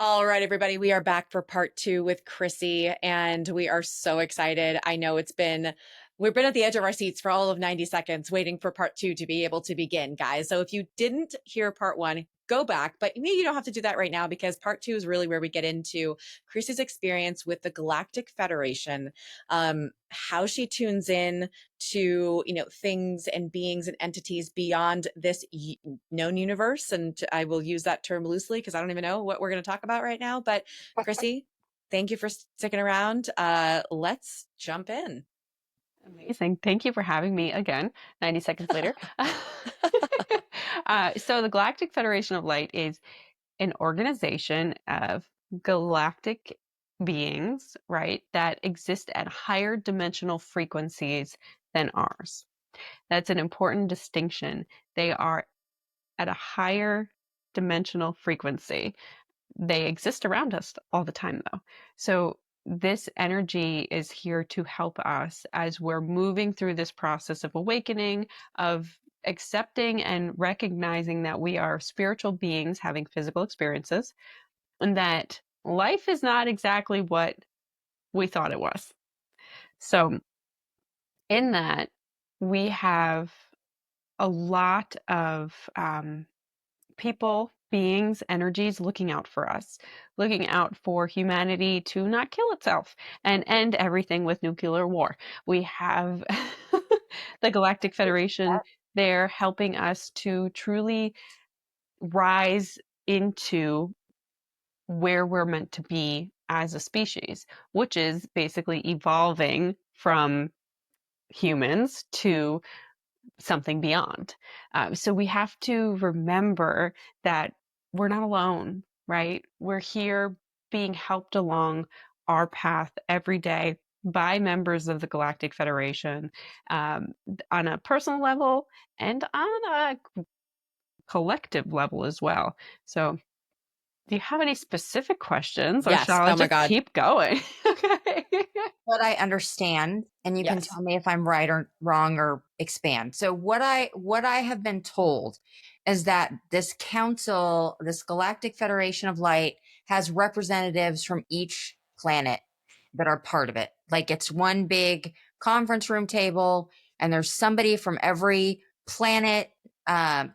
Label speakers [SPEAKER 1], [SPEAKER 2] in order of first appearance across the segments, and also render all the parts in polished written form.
[SPEAKER 1] All right, everybody, we are back for part two with Krissy, and we are so excited. I know we've been at the edge of our seats for all of 90 seconds waiting for part two to be able to begin, guys. So if you didn't hear part one, go back, but maybe you don't have to do that right now because part two is really where we get into Krissy's experience with the Galactic Federation, how she tunes in to things and beings and entities beyond this known universe. And I will use that term loosely because I don't even know what we're going to talk about right now. But Krissy, thank you for sticking around. Let's jump in.
[SPEAKER 2] Amazing. Thank you for having me again, 90 seconds later. So the Galactic Federation of Light is an organization of galactic beings, right, that exist at higher dimensional frequencies than ours. That's an important distinction. They are at a higher dimensional frequency. They exist around us all the time, though. So this energy is here to help us as we're moving through this process of awakening, of accepting and recognizing that we are spiritual beings having physical experiences, and that life is not exactly what we thought it was. So, in that, we have a lot of people, beings, energies looking out for us, looking out for humanity to not kill itself and end everything with nuclear war. We have the Galactic Federation there helping us to truly rise into where we're meant to be as a species, which is basically evolving from humans to something beyond. So we have to remember that we're not alone, right? We're here being helped along our path every day by members of the Galactic Federation, um, on a personal level and on a collective level as well. So do you have any specific questions, or
[SPEAKER 1] Yes.
[SPEAKER 2] shall I
[SPEAKER 1] Oh my
[SPEAKER 2] just
[SPEAKER 1] God.
[SPEAKER 2] keep going? Okay.
[SPEAKER 3] What I understand, and you can
[SPEAKER 1] Yes.
[SPEAKER 3] tell me if I'm right or wrong or expand. So what I have been told is that this council, this Galactic Federation of Light, has representatives from each planet that are part of it. Like it's one big conference room table, and there's somebody from every planet,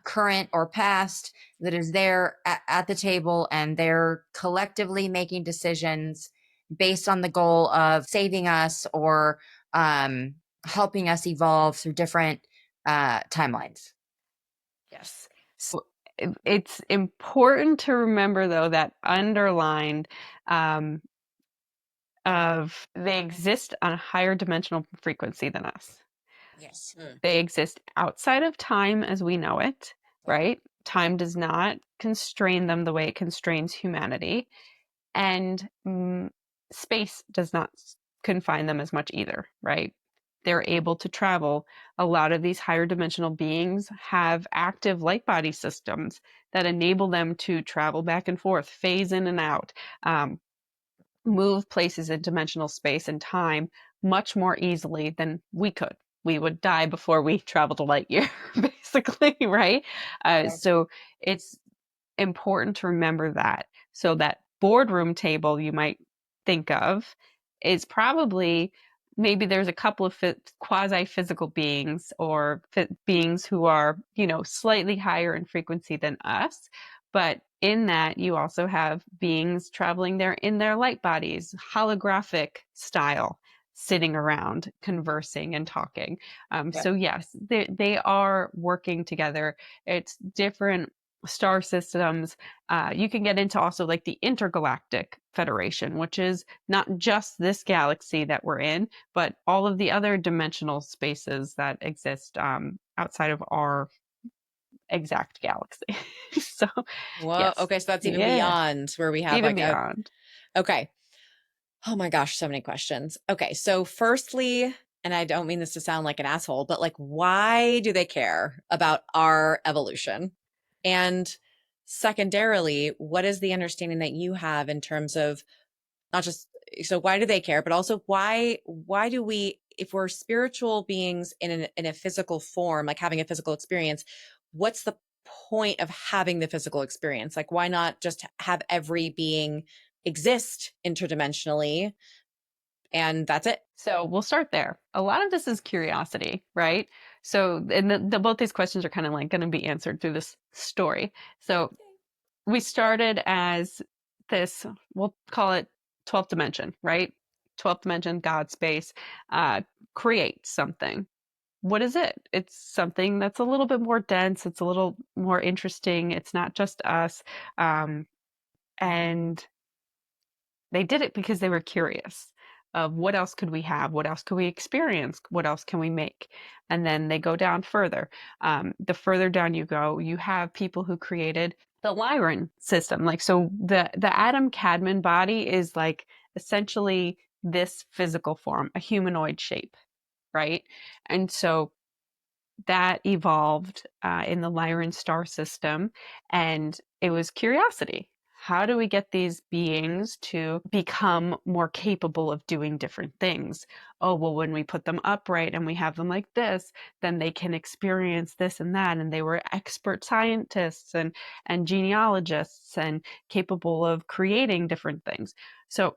[SPEAKER 3] current or past, that is there at the table, and they're collectively making decisions based on the goal of saving us or helping us evolve through different timelines.
[SPEAKER 2] Yes. So it's important to remember, though, that underlined um, of they exist on a higher dimensional frequency than us.
[SPEAKER 3] Yes.
[SPEAKER 1] Mm.
[SPEAKER 2] They exist outside of time as we know it, right? Time does not constrain them the way it constrains humanity, and space does not confine them as much either, right? They're able to travel. A lot of these higher dimensional beings have active light body systems that enable them to travel back and forth, phase in and out, um, move places in dimensional space and time much more easily than we could. We would die before we traveled a light year, basically, right? So it's important to remember that. So that boardroom table you might think of is probably, maybe there's a couple of quasi-physical beings, or beings who are, slightly higher in frequency than us. But in that, you also have beings traveling there in their light bodies, holographic style, sitting around, conversing and talking. So yes, they are working together. It's different star systems. You can get into also like the intergalactic federation, which is not just this galaxy that we're in, but all of the other dimensional spaces that exist outside of our exact galaxy. So
[SPEAKER 1] Whoa.
[SPEAKER 2] yes,
[SPEAKER 1] Okay. So that's even
[SPEAKER 2] yeah,
[SPEAKER 1] beyond where we have
[SPEAKER 2] even
[SPEAKER 1] like
[SPEAKER 2] beyond.
[SPEAKER 1] okay. Oh my gosh, so many questions. Okay, so firstly, and I don't mean this to sound like an asshole, but like, why do they care about our evolution? And secondarily, what is the understanding that you have in terms of not just, so why do they care, but also why do we, if we're spiritual beings in a physical form, like having a physical experience, what's the point of having the physical experience? Like, why not just have every being exist interdimensionally and that's it?
[SPEAKER 2] So we'll start there. A lot of this is curiosity, right? So, and both these questions are kind of like going to be answered through this story. So we started as this, we'll call it 12th dimension, right? 12th dimension, God space, create something. What is it? It's something that's a little bit more dense. It's a little more interesting. It's not just us. And they did it because they were curious of what else could we have? What else could we experience? What else can we make? And then they go down further. The further down you go, you have people who created the Lyran system. Like, so the Adam Cadman body is like essentially this physical form, a humanoid shape, right? And so that evolved in the Lyran star system, and it was curiosity. How do we get these beings to become more capable of doing different things? Oh, well, when we put them upright and we have them like this, then they can experience this and that. And they were expert scientists and genealogists and capable of creating different things. So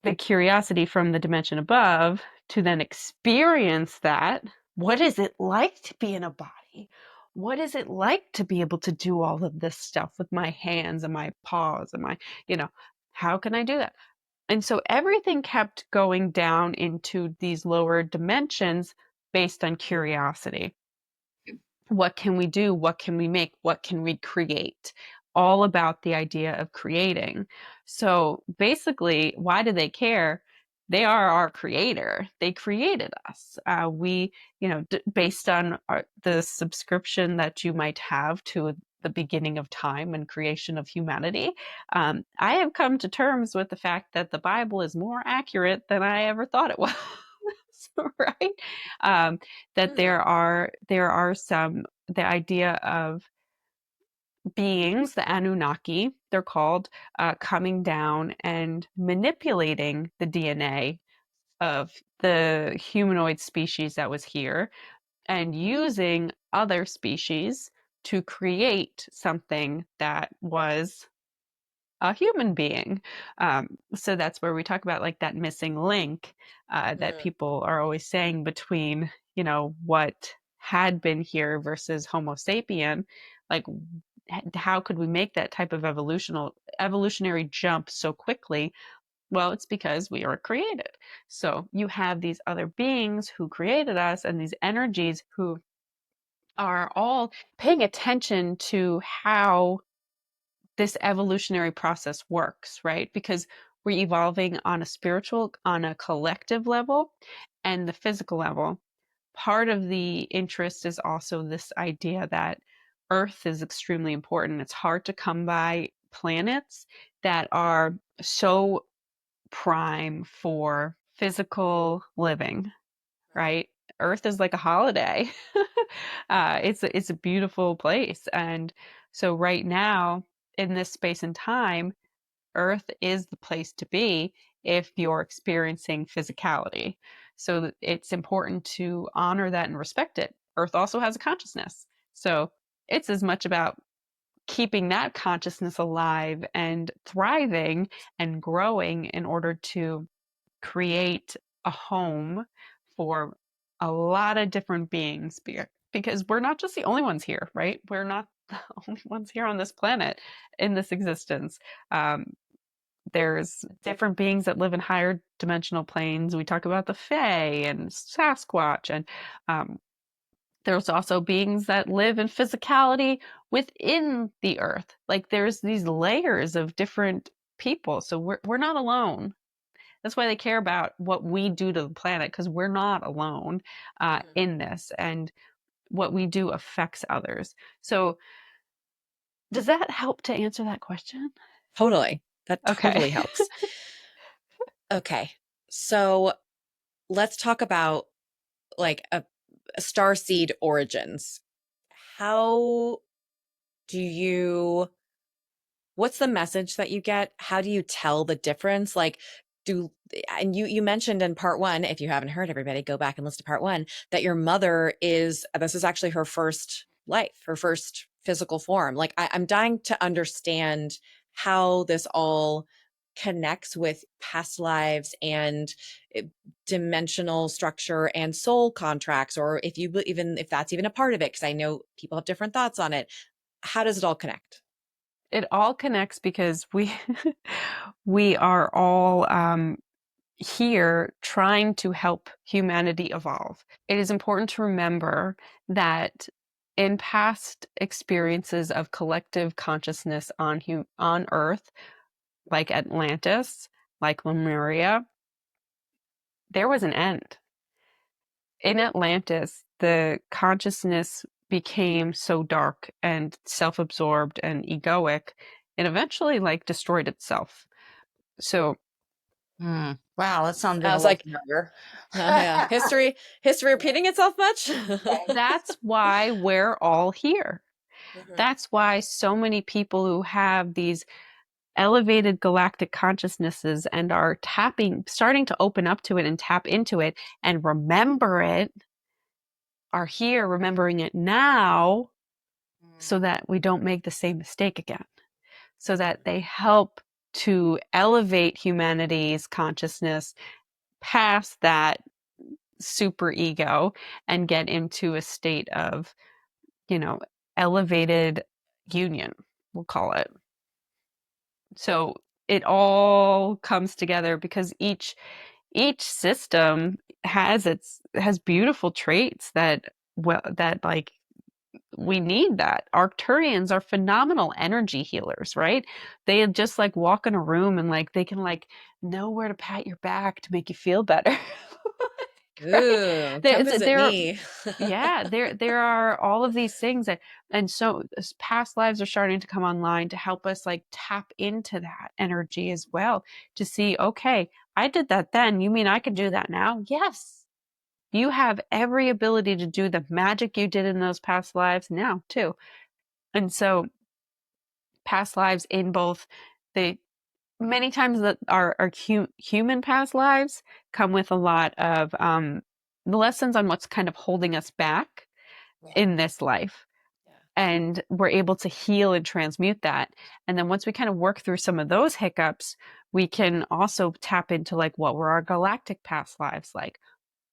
[SPEAKER 2] the curiosity from the dimension above to then experience that. What is it like to be in a body? What is it like to be able to do all of this stuff with my hands and my paws and my, how can I do that? And so everything kept going down into these lower dimensions based on curiosity. What can we do? What can we make? What can we create? All about the idea of creating. So basically, why do they care? They are our creator. They created us. Based on the subscription that you might have to the beginning of time and creation of humanity, I have come to terms with the fact that the Bible is more accurate than I ever thought it was. Right? That there are some, the idea of beings, the Anunnaki, they're called, coming down and manipulating the DNA of the humanoid species that was here and using other species to create something that was a human being. So that's where we talk about like that missing link that people are always saying between, what had been here versus Homo sapien. Like, how could we make that type of evolutionary jump so quickly? Well, it's because we are created. So you have these other beings who created us and these energies who are all paying attention to how this evolutionary process works, right? Because we're evolving on a collective level and the physical level. Part of the interest is also this idea that Earth is extremely important. It's hard to come by planets that are so prime for physical living, right? Earth is like a holiday. It's a beautiful place. And so right now, in this space and time, Earth is the place to be if you're experiencing physicality. So it's important to honor that and respect it. Earth also has a consciousness. So it's as much about keeping that consciousness alive and thriving and growing in order to create a home for a lot of different beings, because we're not just the only ones here, right? We're not the only ones here on this planet in this existence. There's different beings that live in higher dimensional planes. We talk about the Fae and Sasquatch, and there's also beings that live in physicality within the earth. Like there's these layers of different people. So we're not alone. That's why they care about what we do to the planet, because we're not alone in this, and what we do affects others. So does that help to answer that question?
[SPEAKER 1] Totally. That totally
[SPEAKER 2] Okay.
[SPEAKER 1] helps. Okay. So let's talk about like a starseed origins. How do you, what's the message that you get? How do you tell the difference? Like, and you mentioned in part one, if you haven't heard, everybody go back and listen to part one, that your mother this is actually her first life, her first physical form. Like I'm dying to understand how this all connects with past lives and dimensional structure and soul contracts, or if you even if that's even a part of it, because I know people have different thoughts on it. How does it all connect?
[SPEAKER 2] It all connects because we we are all here trying to help humanity evolve. It is important to remember that in past experiences of collective consciousness on Earth, like Atlantis, like Lemuria, there was an end. In Atlantis, the consciousness became so dark and self-absorbed and egoic, and eventually like destroyed itself. So
[SPEAKER 3] Wow, that sounded
[SPEAKER 1] I
[SPEAKER 3] a
[SPEAKER 1] was
[SPEAKER 3] little
[SPEAKER 1] like,
[SPEAKER 3] familiar.
[SPEAKER 1] yeah, history repeating itself much?
[SPEAKER 2] that's why we're all here.
[SPEAKER 1] Mhm.
[SPEAKER 2] That's why so many people who have these elevated galactic consciousnesses and are starting to open up to it and tap into it and remember it, are here remembering it now so that we don't make the same mistake again, so that they help to elevate humanity's consciousness past that super ego and get into a state of, elevated union, we'll call it. So it all comes together because each system has beautiful traits that like we need that. Arcturians are phenomenal energy healers, right? They just like walk in a room and like they can like know where to pat your back to make you feel better. Right?
[SPEAKER 1] Ooh, come visit
[SPEAKER 2] There,
[SPEAKER 1] me.
[SPEAKER 2] yeah, there are all of these things and so past lives are starting to come online to help us like tap into that energy as well to see, okay, I did that then. You mean I can do that now? Yes. You have every ability to do the magic you did in those past lives now too. And so past lives in both the many times that our human past lives come with a lot of the lessons on what's kind of holding us back
[SPEAKER 1] Yeah.
[SPEAKER 2] in this life.
[SPEAKER 1] Yeah.
[SPEAKER 2] And we're able to heal and transmute that. And then once we kind of work through some of those hiccups, we can also tap into like what were our galactic past lives like.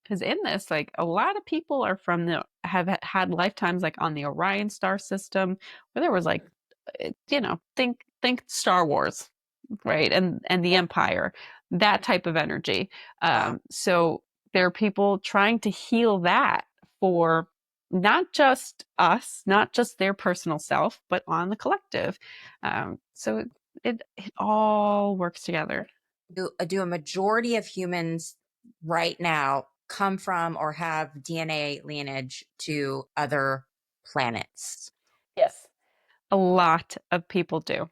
[SPEAKER 2] Because in this, like a lot of people are have had lifetimes like on the Orion star system, where there was like, think Star Wars, right, and the
[SPEAKER 1] Yeah.
[SPEAKER 2] Empire, that type of energy.
[SPEAKER 3] Wow.
[SPEAKER 2] So there are people trying to heal that for not just us, not just their personal self, but on the collective. So it all works together.
[SPEAKER 3] Do a majority of humans right now come from or have DNA lineage to other planets?
[SPEAKER 2] Yes. A lot of people do.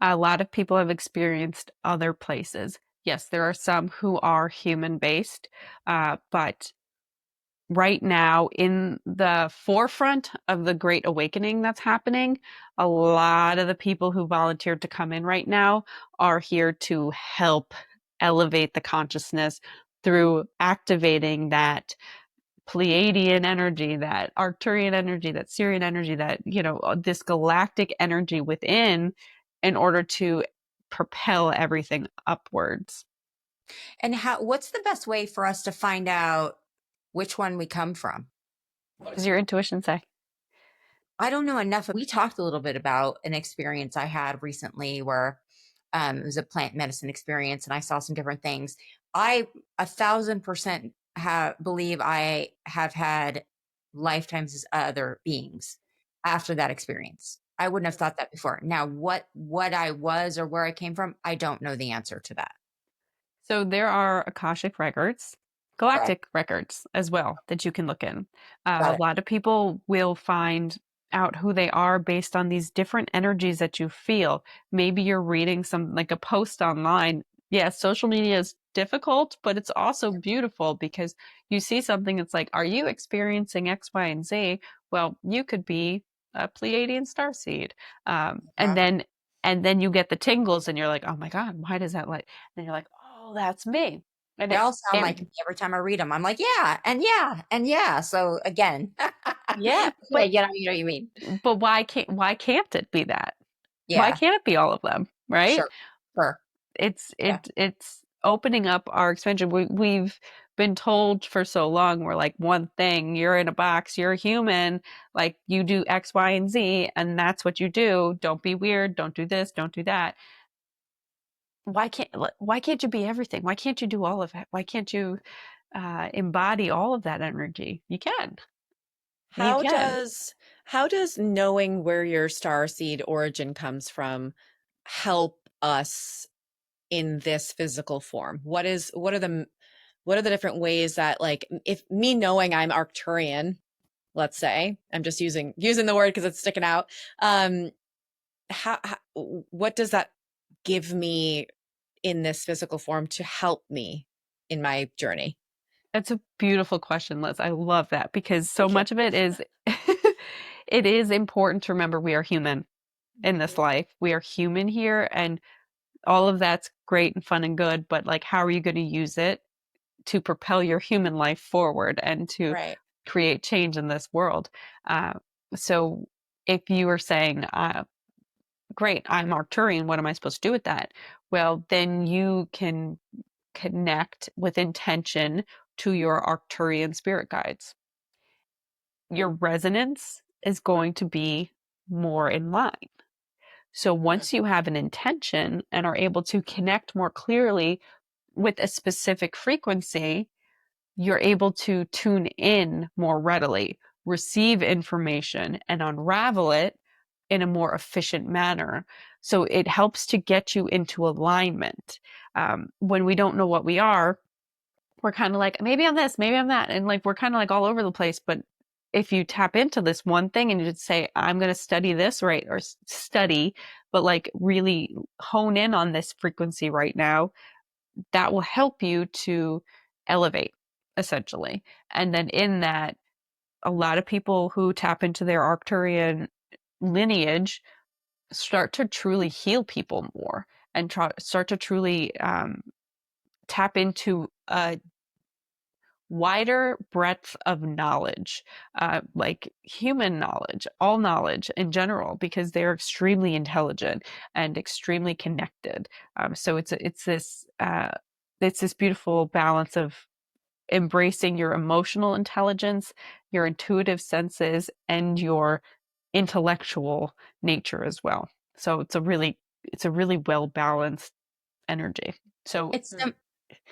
[SPEAKER 2] A lot of people have experienced other places. Yes, there are some who are human based, but right now, in the forefront of the Great Awakening that's happening, a lot of the people who volunteered to come in right now are here to help elevate the consciousness through activating that Pleiadian energy, that Arcturian energy, that Sirian energy, that, this galactic energy within in order to propel everything upwards.
[SPEAKER 3] And what's the best way for us to find out which one we come from?
[SPEAKER 2] What does your intuition say?
[SPEAKER 3] I don't know enough. We talked a little bit about an experience I had recently where it was a plant medicine experience and I saw some different things. I 1,000% believe I have had lifetimes as other beings after that experience. I wouldn't have thought that before. Now, what I was or where I came from, I don't know the answer to that.
[SPEAKER 2] So there are Akashic records,
[SPEAKER 3] Right.
[SPEAKER 2] galactic records as well that you can look in.
[SPEAKER 3] Got
[SPEAKER 2] A
[SPEAKER 3] it.
[SPEAKER 2] lot of people will find out who they are based on these different energies that you feel. Maybe you're reading some like a post online. Yes, social media is difficult, but it's also beautiful because you see something that's like, are you experiencing X, Y, and Z? Well, you could be a Pleiadian starseed.
[SPEAKER 3] Uh,
[SPEAKER 2] And then you get the tingles and you're like, oh my God, why does that like, and you're like, oh, that's me. And
[SPEAKER 3] They all sound like
[SPEAKER 2] it
[SPEAKER 3] me every time I read them. I'm like, yeah, and yeah, and yeah. So again,
[SPEAKER 1] Yeah.
[SPEAKER 3] yeah,
[SPEAKER 2] but
[SPEAKER 3] you know what you mean.
[SPEAKER 2] but why can't it be that? Why
[SPEAKER 3] Yeah,
[SPEAKER 2] can't it be all of them, right?
[SPEAKER 3] sure, sure. Yeah.
[SPEAKER 2] It's opening up our expansion. We've been told for so long we're like one thing. You're in a box. You're a human. Like you do X, Y, and Z, and that's what you do. Don't be weird. Don't do this. Don't do that. Why can't you be everything? Why can't you do all of it? Why can't you embody all of that energy? You can. You
[SPEAKER 1] How
[SPEAKER 2] can.
[SPEAKER 1] does how does knowing where your star seed origin comes from help us in this physical form? What are the different ways that, like, if me knowing I'm Arcturian, let's say, I'm just using the word because it's sticking out. Um, how what does that give me in this physical form to help me in my journey?
[SPEAKER 2] That's a beautiful question, Liz. I love that because so
[SPEAKER 1] Thank you.
[SPEAKER 2] much of it is it is important to remember we are human in this life. We are human here, and all of that's great and fun and good, but like how are you going to use it to propel your human life forward and to
[SPEAKER 1] Right.
[SPEAKER 2] create change in this world? Uh, so if you are saying, great, I'm Arcturian, what am I supposed to do with that? Well, then you can connect with intention to your Arcturian spirit guides. Your resonance is going to be more in line. So once you have an intention and are able to connect more clearly with a specific frequency, you're able to tune in more readily, receive information, and unravel it in a more efficient manner. So it helps to get you into alignment. When we don't know what we are, we're kind of like, maybe I'm this, maybe I'm that. And like, we're kind of like all over the place. But if you tap into this one thing and you just say, I'm going to study this, right? Or study, but like really hone in on this frequency right now, that will help you to elevate essentially. And then in that, a lot of people who tap into their Arcturian lineage start to truly heal people more and start to truly tap into a wider breadth of knowledge, like human knowledge, all knowledge in general, because they're extremely intelligent and extremely connected. So it's this beautiful balance of embracing your emotional intelligence, your intuitive senses, and your intellectual nature as well. So it's a really well balanced energy. So
[SPEAKER 3] It's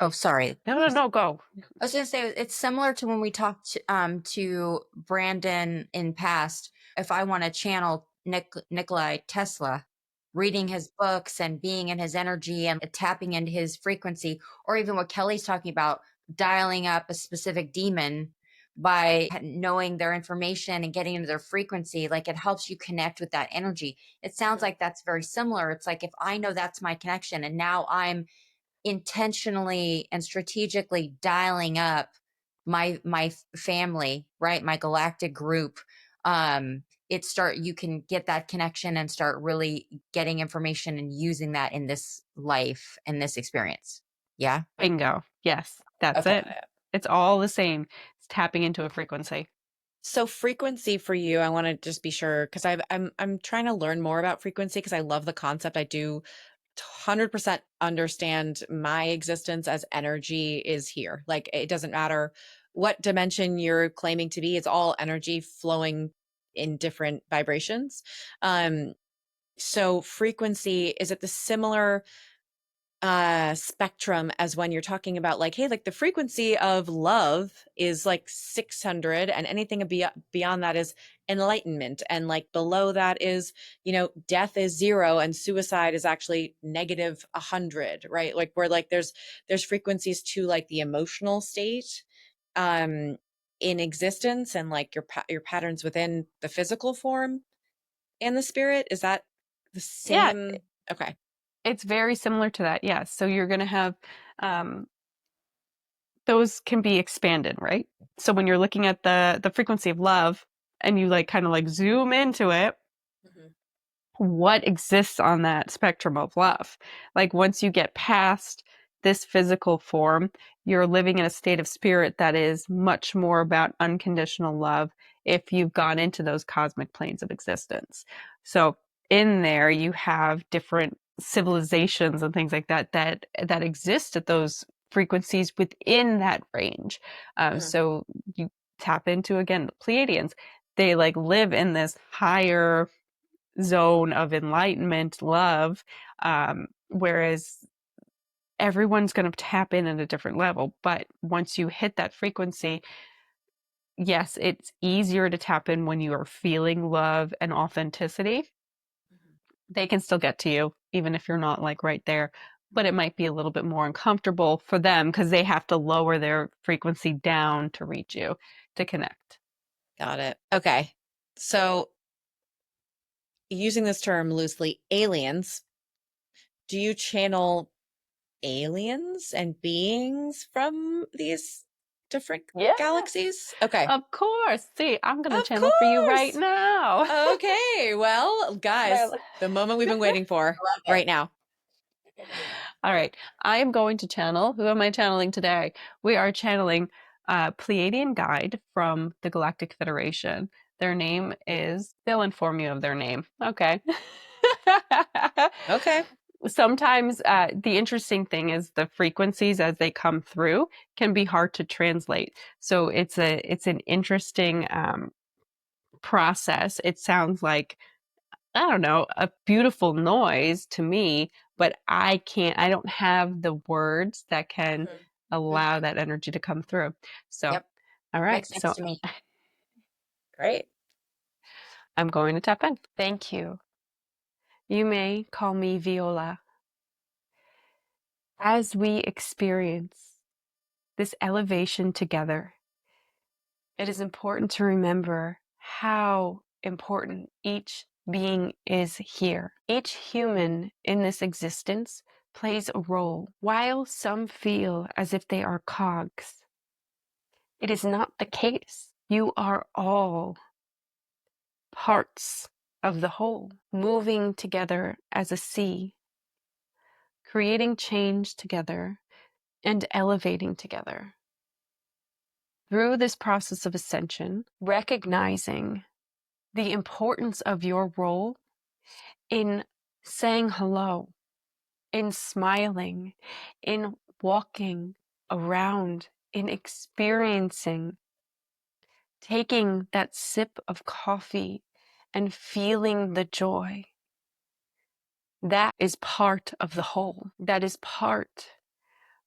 [SPEAKER 3] oh, sorry.
[SPEAKER 2] no, go.
[SPEAKER 3] I was going to say it's similar to when we talked to Brandon in past. If I want to channel Nikolai Tesla, reading his books and being in his energy and tapping into his frequency, or even what Kelly's talking about, dialing up a specific demon by knowing their information and getting into their frequency, like it helps you connect with that energy. It sounds like that's very similar. It's like if I know that's my connection and now I'm intentionally and strategically dialing up my family, right, my galactic group, you can get that connection and start really getting information and using that in this life and this experience. Yeah.
[SPEAKER 2] Bingo. Yes, that's
[SPEAKER 3] Okay.
[SPEAKER 2] it. It's all the same. It's tapping into a frequency.
[SPEAKER 1] So frequency for you, I want to just be sure because I'm trying to learn more about frequency because I love the concept. I do 100% understand my existence as energy is here. Like it doesn't matter what dimension you're claiming to be, it's all energy flowing in different vibrations. Um, so frequency, is it the similar spectrum as when you're talking about, like, hey, like the frequency of love is like 600 and anything beyond that is enlightenment, and like below that is, death is 0 and suicide is actually negative 100, right? Like we're like there's frequencies to like the emotional state um in existence, and like your patterns within the physical form and the spirit. Is that the
[SPEAKER 2] Yeah,
[SPEAKER 1] same? Okay.
[SPEAKER 2] it's very similar to that. Yes. So you're going to have um, those can be expanded, right? So when you're looking at the frequency of love and you like kind of like zoom into it,
[SPEAKER 1] Mhm.
[SPEAKER 2] what exists on that spectrum of love? Like once you get past this physical form, you're living in a state of spirit that is much more about unconditional love if you've gone into those cosmic planes of existence. So in there, you have different civilizations and things like that exist at those frequencies within that range. So you tap into, again, the Pleiadians. They like live in this higher zone of enlightenment, love, whereas everyone's going to tap in at a different level. But once you hit that frequency, yes, it's easier to tap in when you are feeling love and authenticity. They can still get to you, even if you're not like right there, but it might be a little bit more uncomfortable for them because they have to lower their frequency down to reach you, to connect.
[SPEAKER 1] Got it. Okay. So using this term loosely, aliens, do you channel aliens and beings from these different
[SPEAKER 2] Yeah.
[SPEAKER 1] galaxies? Okay.
[SPEAKER 2] Of course. See, I'm going to
[SPEAKER 1] Of
[SPEAKER 2] channel for you right
[SPEAKER 1] course.
[SPEAKER 2] now.
[SPEAKER 1] Okay. Well, guys, the moment we've been waiting for right now.
[SPEAKER 2] All right. I am going to channel. Who am I channeling today? We are channeling a Pleiadian guide from the Galactic Federation. Their name is, they'll inform you of their name. Okay.
[SPEAKER 1] Okay.
[SPEAKER 2] Sometimes the interesting thing is the frequencies as they come through can be hard to translate. So it's an interesting process. It sounds like, I don't know, a beautiful noise to me, but I don't have the words that can allow that energy to come through. So,
[SPEAKER 3] Yep.
[SPEAKER 2] all right.
[SPEAKER 3] Makes sense
[SPEAKER 2] So
[SPEAKER 3] to me.
[SPEAKER 1] Great.
[SPEAKER 2] I'm going to tap in. Thank you. You may call me Viola. As we experience this elevation together, it is important to remember how important each being is here. Each human in this existence plays a role. While some feel as if they are cogs, it is not the case. You are all parts of the whole, moving together as a sea, creating change together and elevating together. Through this process of ascension, recognizing the importance of your role in saying hello, in smiling, in walking around, in experiencing, taking that sip of coffee and feeling the joy. That is part of the whole. That is part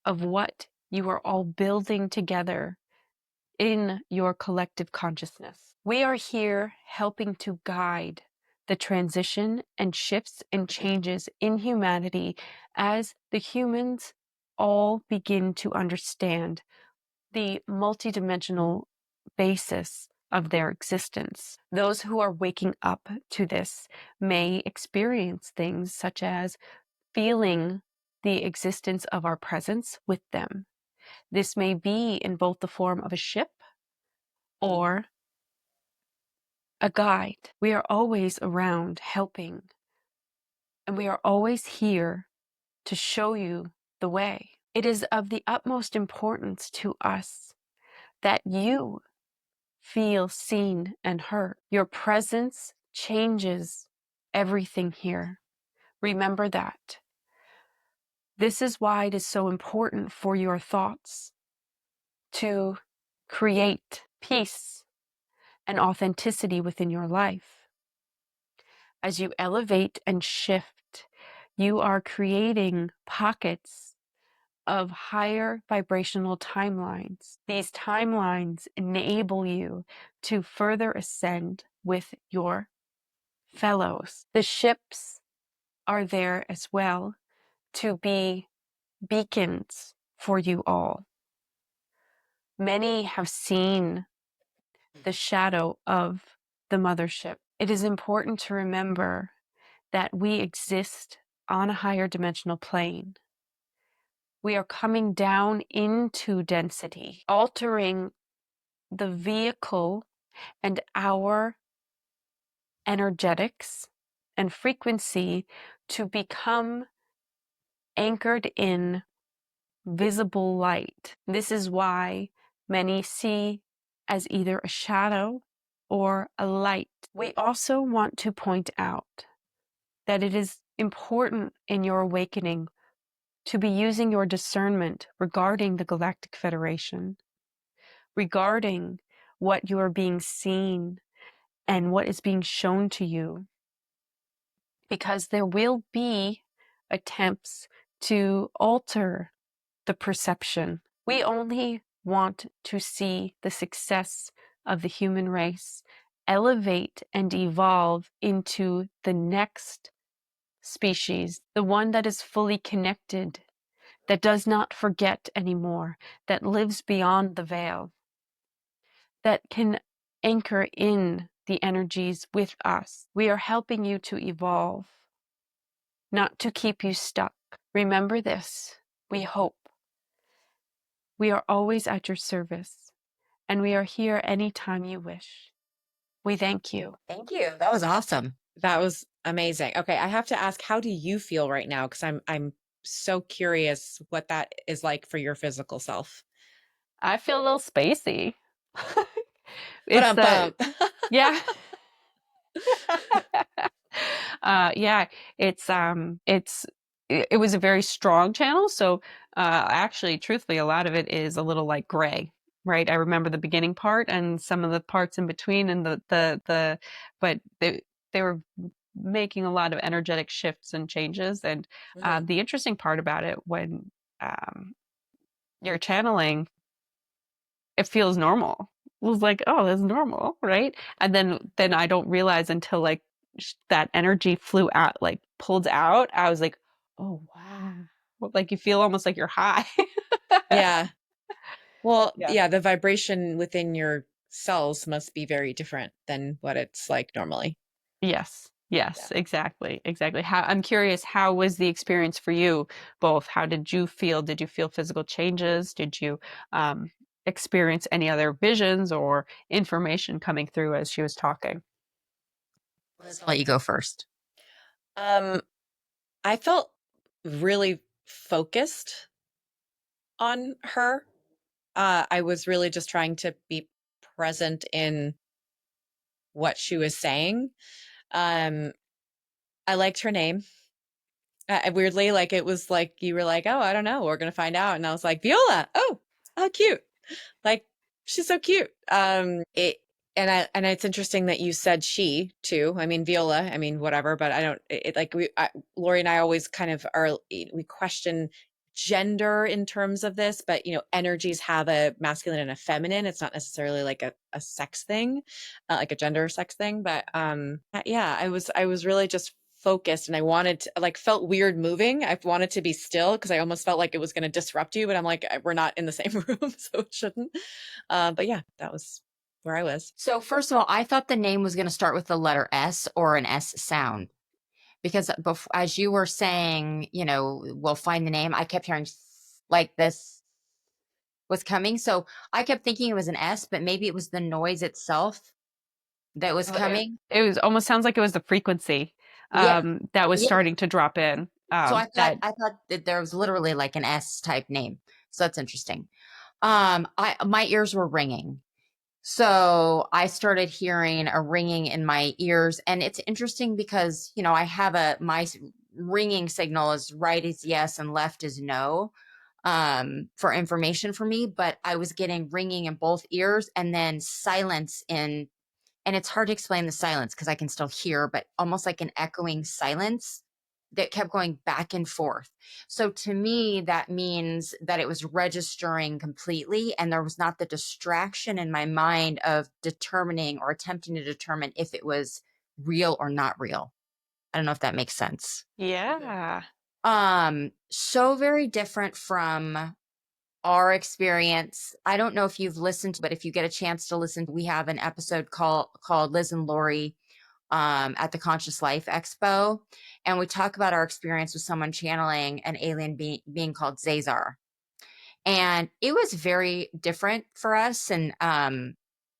[SPEAKER 2] of what you are all building together in your collective consciousness. We are here helping to guide the transition and shifts and changes in humanity as the humans all begin to understand the multidimensional basis of their existence. Those who are waking up to this may experience things such as feeling the existence of our presence with them. This may be in both the form of a ship or a guide. We are always around helping, and we are always here to show you the way. It is of the utmost importance to us that you feel seen and heard. Your presence changes everything here. Remember that. This is why it is so important for your thoughts to create peace and authenticity within your life. As you elevate and shift, you are creating pockets of higher vibrational timelines. These timelines enable you to further ascend with your fellows. The ships are there as well to be beacons for you all. Many have seen the shadow of the mothership. It is important to remember that we exist on a higher dimensional plane. We are coming down into density, altering the vehicle and our energetics and frequency to become anchored in visible light. This is why many see as either a shadow or a light. We also want to point out that it is important in your awakening to be using your discernment regarding the Galactic Federation, regarding what you are being seen and what is being shown to you, because there will be attempts to alter the perception. We only want to see the success of the human race elevate and evolve into the next species, the one that is fully connected, that does not forget anymore, that lives beyond the veil, that can anchor in the energies with us. We are helping you to evolve, not to keep you stuck. Remember this, we hope. We are always at your service, and we are here anytime you wish. We thank you.
[SPEAKER 3] Thank you. That was awesome.
[SPEAKER 1] That was amazing. Okay, I have to ask, how do you feel right now? Because I'm so curious what that is like for your physical self.
[SPEAKER 2] I feel a little spacey.
[SPEAKER 1] But
[SPEAKER 2] It's yeah. Yeah, it was a very strong channel. So actually, truthfully, a lot of it is a little like gray, right? I remember the beginning part and some of the parts in between, and but they were making a lot of energetic shifts and changes. And
[SPEAKER 1] Mhm.
[SPEAKER 2] the interesting part about it, when you're channeling, it feels normal. It was like, oh, that's normal, right? And then I don't realize until like that energy flew out, like pulled out. I was like, oh wow, like you feel almost like you're high.
[SPEAKER 1] Yeah. Well,
[SPEAKER 2] Yeah.
[SPEAKER 1] yeah, the vibration within your cells must be very different than what it's like normally.
[SPEAKER 2] Yes.
[SPEAKER 1] Yeah.
[SPEAKER 2] Yes, exactly. Exactly. How I'm curious, how was the experience for you both? How did you feel? Did you feel physical changes? Did you experience any other visions or information coming through as she was talking?
[SPEAKER 3] I'll let you go first.
[SPEAKER 1] Um, I felt really focused on her. I was really just trying to be present in what she was saying. Um, I liked her name. Weirdly, like it was like you were like, oh, I don't know, we're gonna find out, and I was like, Viola. Oh, how cute! Like she's so cute. It and it's interesting that you said she too. I mean, Viola. I mean, whatever. But I don't. Like Lori and I always kind of are. We question gender in terms of this, but energies have a masculine and a feminine. It's not necessarily like a sex thing, like a gender or sex thing. But yeah, I was really just focused, and I wanted to, like, felt weird moving. I wanted to be still because I almost felt like it was going to disrupt you, but I'm like, we're not in the same room, so it shouldn't. But yeah, that was where I was.
[SPEAKER 3] So first of all, I thought the name was going to start with the letter S or an S sound, because as you were saying, we'll find the name, I kept hearing like this was coming. So I kept thinking it was an S, but maybe it was the noise itself that was coming.
[SPEAKER 2] It was almost sounds like it was the frequency
[SPEAKER 3] Yeah.
[SPEAKER 2] that was
[SPEAKER 3] Yeah.
[SPEAKER 2] starting to drop in.
[SPEAKER 3] So
[SPEAKER 2] That
[SPEAKER 3] I thought that there was literally like an S type name. So that's interesting. My ears were ringing. So I started hearing a ringing in my ears, and it's interesting because, I have my ringing signal is right is yes and left is no, for information for me, but I was getting ringing in both ears and then silence and it's hard to explain the silence because I can still hear, but almost like an echoing silence that kept going back and forth. So to me, that means that it was registering completely, and there was not the distraction in my mind of determining or attempting to determine if it was real or not real. I don't know if that makes sense.
[SPEAKER 2] yeah.
[SPEAKER 3] So very different from our experience. I don't know if you've listened, but if you get a chance to listen, we have an episode called Liz and Lori at the Conscious Life Expo, and we talk about our experience with someone channeling an alien being called Zazar, and it was very different for us, and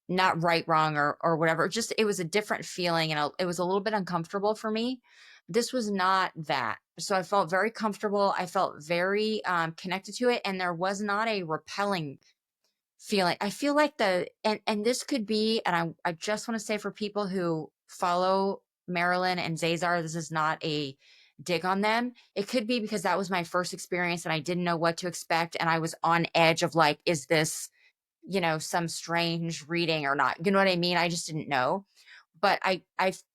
[SPEAKER 3] not right, wrong, or whatever. Just it was a different feeling, and it was a little bit uncomfortable for me this was not that. So I felt very comfortable. I felt very connected to it, and there was not a repelling feeling. I feel like and this could be, and I just want to say for people who follow Marilyn and Zazar, this is not a dig on them. It could be because that was my first experience and I didn't know what to expect, and I was on edge of like, is this, some strange reading or not? You know what I mean? I just didn't know. But I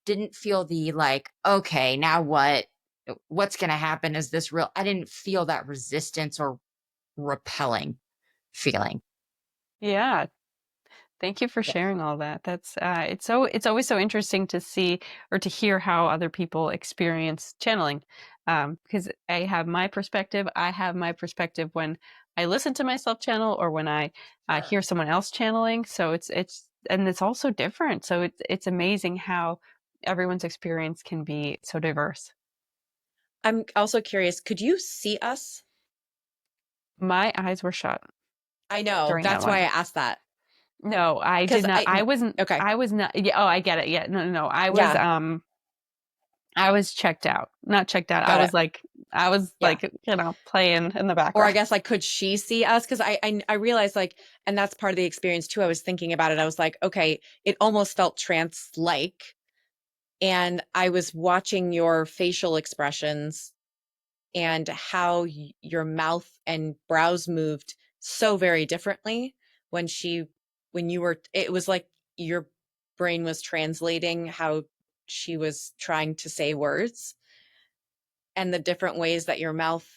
[SPEAKER 3] didn't feel the like, okay, now what's going to happen? Is this real? I didn't feel that resistance or repelling feeling.
[SPEAKER 2] Yeah. Thank you for
[SPEAKER 3] Yeah.
[SPEAKER 2] sharing all that. It's always so interesting to see or to hear how other people experience channeling. Because I have my perspective. I have my perspective when I listen to myself channel or when I
[SPEAKER 3] Sure.
[SPEAKER 2] hear someone else channeling. So it's also different. So it's amazing how everyone's experience can be so diverse.
[SPEAKER 1] I'm also curious, could you see us?
[SPEAKER 2] My eyes were shut
[SPEAKER 1] I know.
[SPEAKER 2] during that
[SPEAKER 1] That's why I
[SPEAKER 2] one.
[SPEAKER 1] asked that.
[SPEAKER 2] No, I did
[SPEAKER 1] Because
[SPEAKER 2] not.
[SPEAKER 1] I okay.
[SPEAKER 2] I was not. Yeah. Oh, I get it. Yeah. No, no, no.
[SPEAKER 1] Yeah,
[SPEAKER 2] I was checked out. Not checked out.
[SPEAKER 1] got it.
[SPEAKER 2] I was
[SPEAKER 1] Yeah.
[SPEAKER 2] like, playing in the
[SPEAKER 1] Or I
[SPEAKER 2] background.
[SPEAKER 1] guess like could she see us? Because I realized like, and that's part of the experience too. I was thinking about it. I was like, okay, it almost felt trance like. And I was watching your facial expressions and how your mouth and brows moved so very differently when you were, it was like your brain was translating how she was trying to say words and the different ways that your mouth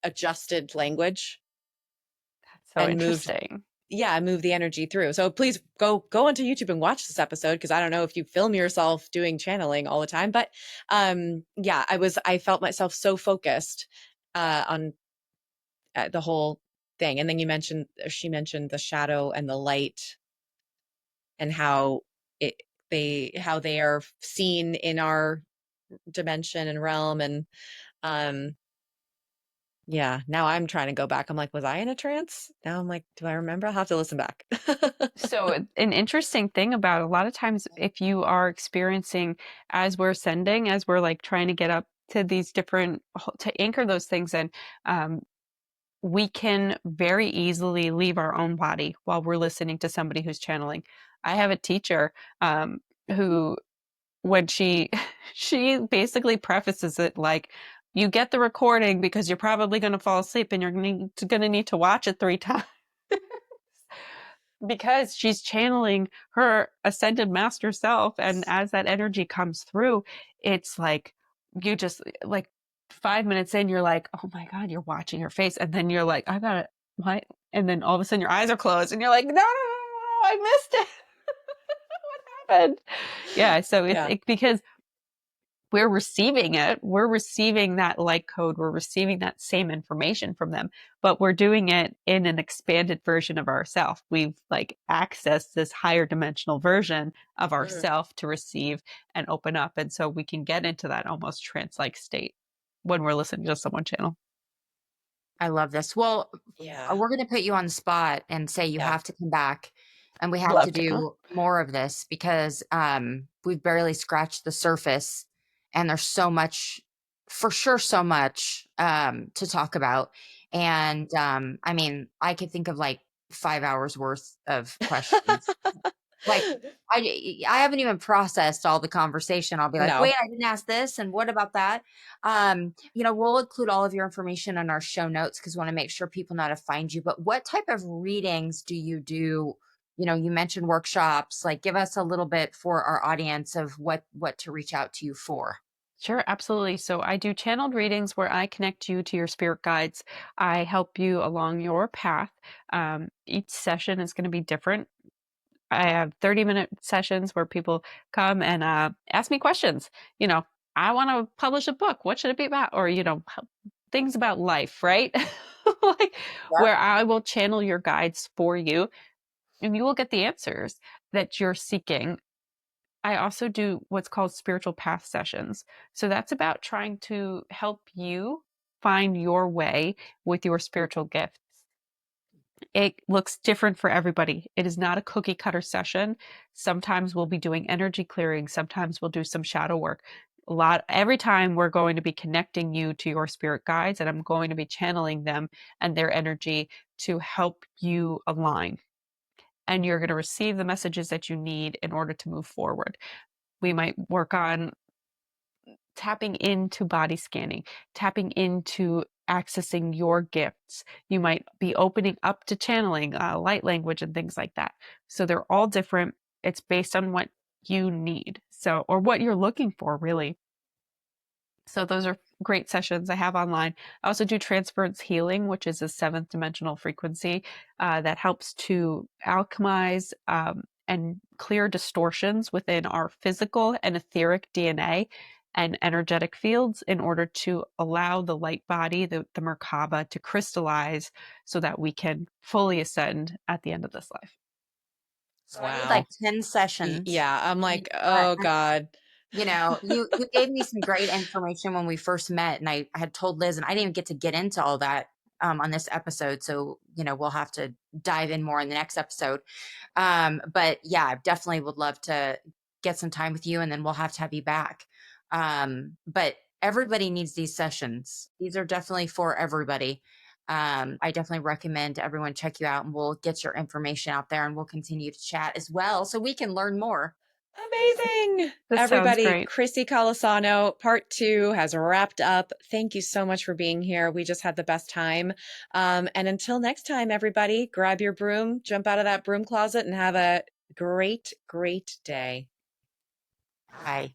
[SPEAKER 1] adjusted language
[SPEAKER 2] That's so
[SPEAKER 1] and moved,
[SPEAKER 2] interesting.
[SPEAKER 1] yeah, move the energy through. So please go onto YouTube and watch this episode, because I don't know if you film yourself doing channeling all the time, but yeah, I felt myself so focused on the whole thing. And then she mentioned the shadow and the light and how it how they are seen in our dimension and realm. And um yeah, now I'm trying to go back. I'm like, was I in a trance? Now I'm like, do I remember? I'll have to listen back.
[SPEAKER 2] So an interesting thing about a lot of times if you are experiencing as we're ascending, as we're like trying to get up to these different to anchor those things in, um, we can very easily leave our own body while we're listening to somebody who's channeling. I have a teacher who when she she basically prefaces it like you get the recording because you're probably going to fall asleep and you're going to need to watch it 3 times because she's channeling her ascended master self, and as that energy comes through, it's like you just like 5 minutes in you're like, oh my god, you're watching her face, and then you're like, I got it, what? And then all of a sudden your eyes are closed and you're like, no, no, no, no, I missed it. What happened? Yeah, so
[SPEAKER 1] Yeah.
[SPEAKER 2] because we're receiving it, we're receiving that light code, we're receiving that same information from them, but we're doing it in an expanded version of ourself. We've like accessed this higher dimensional version of
[SPEAKER 1] Mhm.
[SPEAKER 2] ourself to receive and open up, and so we can get into that almost trance-like state when we're listening to someone channel.
[SPEAKER 3] I love this. Well,
[SPEAKER 1] Yeah.
[SPEAKER 3] we're going to put you on the spot and say you
[SPEAKER 1] Yeah.
[SPEAKER 3] have to come back, and we have to
[SPEAKER 2] Love to.
[SPEAKER 3] do more of this because we've barely scratched the surface, and there's so much, for sure, so much to talk about. And I mean, I could think of like 5 hours worth of questions. Like, I haven't even processed all the conversation. I'll be like,
[SPEAKER 1] No.
[SPEAKER 3] "Wait, I didn't ask this, and what about that?" We'll include all of your information in our show notes because we wanna make sure people know how to find you, but what type of readings do you do? You mentioned workshops, like, give us a little bit for our audience of what to reach out to you for.
[SPEAKER 2] Sure, absolutely. So I do channeled readings where I connect you to your spirit guides. I help you along your path. Each session is going to be different. I have 30-minute sessions where people come and ask me questions. You know, I want to publish a book. What should it be about? Or, things about life, right? Like
[SPEAKER 3] Yep.
[SPEAKER 2] where I will channel your guides for you and you will get the answers that you're seeking. I also do what's called spiritual path sessions. So that's about trying to help you find your way with your spiritual gifts. It looks different for everybody. It is not a cookie cutter session. Sometimes we'll be doing energy clearing. Sometimes we'll do some shadow work. every time we're going to be connecting you to your spirit guides, and I'm going to be channeling them and their energy to help you align. And you're going to receive the messages that you need in order to move forward. We might work on tapping into body scanning, tapping into accessing your gifts. You might be opening up to channeling, light language, and things like that. So they're all different. It's based on what you need. So, or what you're looking for, really. So those are great sessions I have online. I also do Transference Healing, which is a 7th dimensional frequency that helps to alchemize and clear distortions within our physical and etheric DNA and energetic fields in order to allow the light body, the Merkaba, to crystallize so that we can fully ascend at the end of this life.
[SPEAKER 3] So I need like 10 sessions.
[SPEAKER 1] Yeah, I'm like, oh God.
[SPEAKER 3] You know, you gave me some great information when we first met, and I had told Liz, and I didn't even get to get into all that on this episode. So, you know, we'll have to dive in more in the next episode. But yeah, I definitely would love to get some time with you, and then we'll have to have you back. But everybody needs these sessions. These are definitely for everybody. I definitely recommend everyone check you out, and we'll get your information out there, and we'll continue to chat as well so we can learn more.
[SPEAKER 1] Amazing.
[SPEAKER 2] This
[SPEAKER 1] Everybody,
[SPEAKER 2] sounds great.
[SPEAKER 1] Krissy Colasano, part 2 has wrapped up. Thank you so much for being here. We just had the best time. And until next time, everybody, grab your broom, jump out of that broom closet, and have a great, great day.
[SPEAKER 3] Bye.